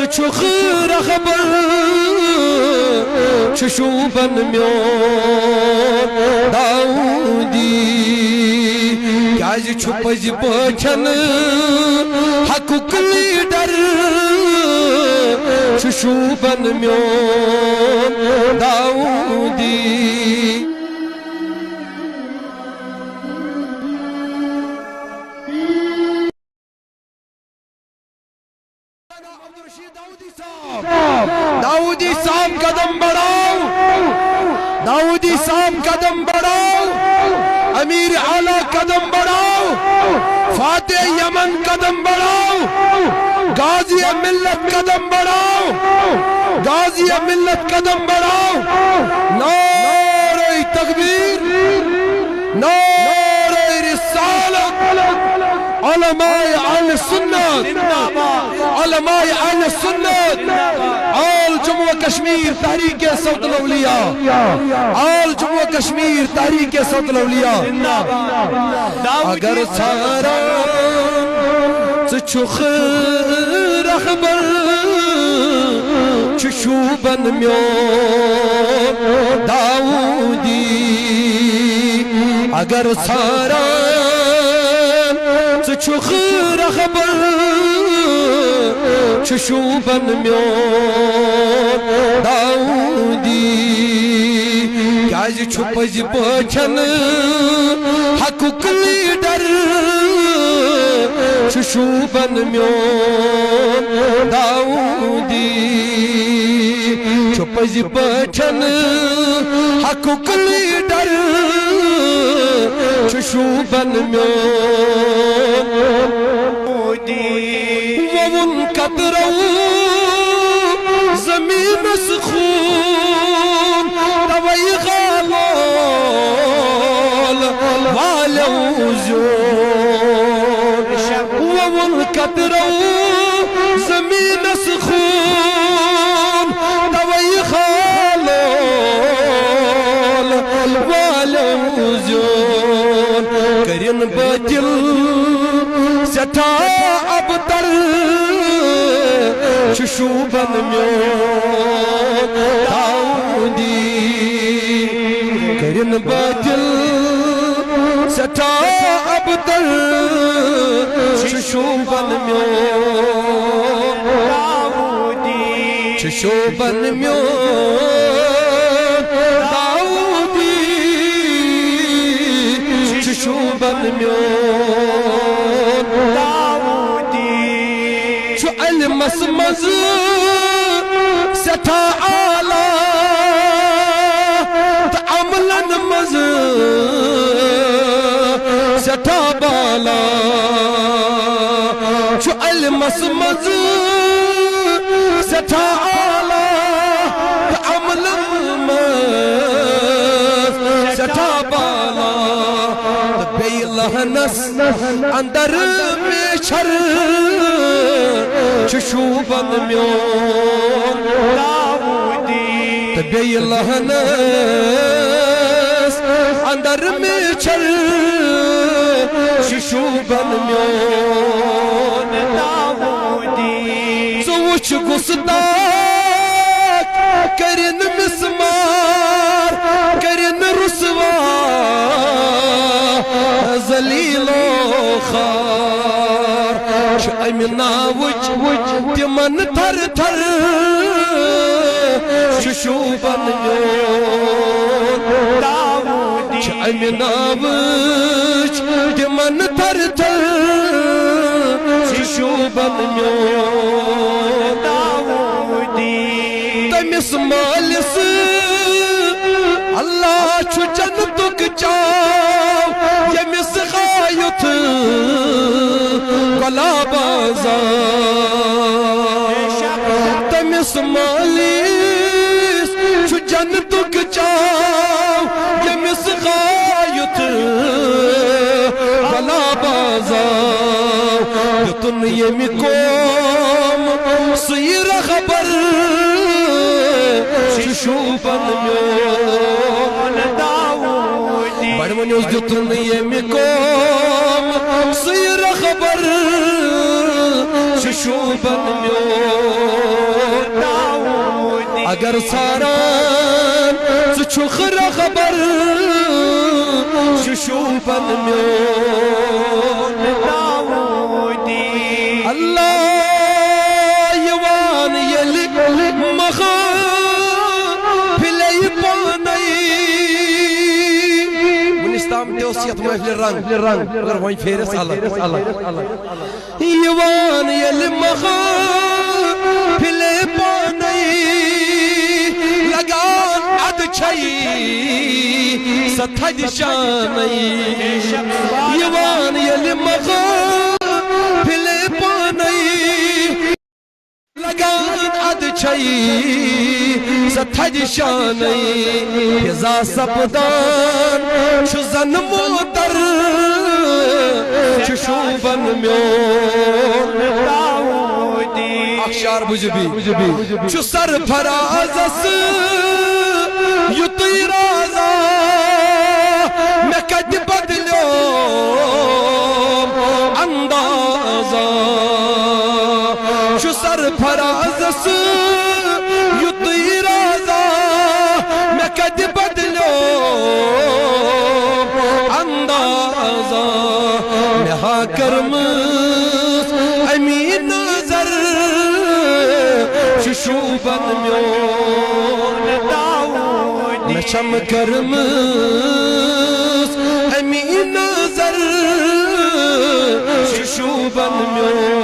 سچخر خبر چشوبن میون داودی کیاز چھپز پچھن حقوق لیڈر چشوبن میون داودی داؤدی صاحب قدم بڑھاؤ داؤدی صاحب قدم بڑھاؤ امیر اعلیٰ قدم بڑھاؤ فاتح یمن قدم بڑھاؤ غازی ملت قدم بڑھاؤ غازی ملت قدم بڑھاؤ نعرہ تکبیر نعرہ رسالت علماء اہل سنت علماء اہل سنت آل جموں کشمیر تحریک صوت الاولیاء آل جموں کشمیر تحریک صوت الاولیاء اگر سارا چچخ رخبر چشوبن میون داودی اگر سارا چخ رخبر چشوبن میون داودی کیاز چھپز پچھن حقوق لیڈر چشوبن میون داودی چھپز پچھن حقوق لیڈر چشوبن میون وون قطرو زمین سخون توی غالول والو زون وون قطرو زمین سخون توی غالول والو زون کرن باطل سٹھا ابتر چشوبن میون داودی کرن باطل سٹھا ابتر چشوبن میون داودی چشوبن میون داودی چشوبن میون مسمز سٹھا آلہ تا عملن مز سٹھا بالا چو المسمز سٹھا آلہ تا عملن مز سٹھا بالا بی لہنس اندر میں چھر چشوبن میون داودی تبی لہنس اندر میں چھر چشوبن میون داودی سوچ گستاک کرن مسمار کرن رسوا ذلیل و خار چھ امنا وچ تمن تھر تھر چشوبن میون داودی چھ امنا وچ تمن تھر تھر چشوبن میون داودی تمس مالس اللہ چھ جنتک چاو یمس غایت گلا بازار تمس مالیس چھ جنتک چاو یمس غایت گلا بازار یتن یمی قوم سیر خبر چشوبن میون داودی بڑونیوز یتن یمی قوم سیر خبر شوبن میون داودی اگر ساران سچو خرا خبر شوبن میون داودی اللہ یوان یلک مخا پھلی پانی منستام دیوسیت محفل رنگ اگر وہیں پھیرس اللہ یوان یل مخا پھلی پانی لگان اد چھئی ستھد شانی یوان یل مخا پھلی پانی لگان اد چھئی ستھد شانی فضا سپدان چھ زن موتر چھ شوبن میون داودی اخشار بجبی چھ سرفرازس یتی رازا میں کد بدلو اندازا چھ سرفرازس یتی رازا میں کد بدلو اندازا میں ہا کرمس امین نظر شوبن میون داودی میں چم کرمس امین نظر شوبن میون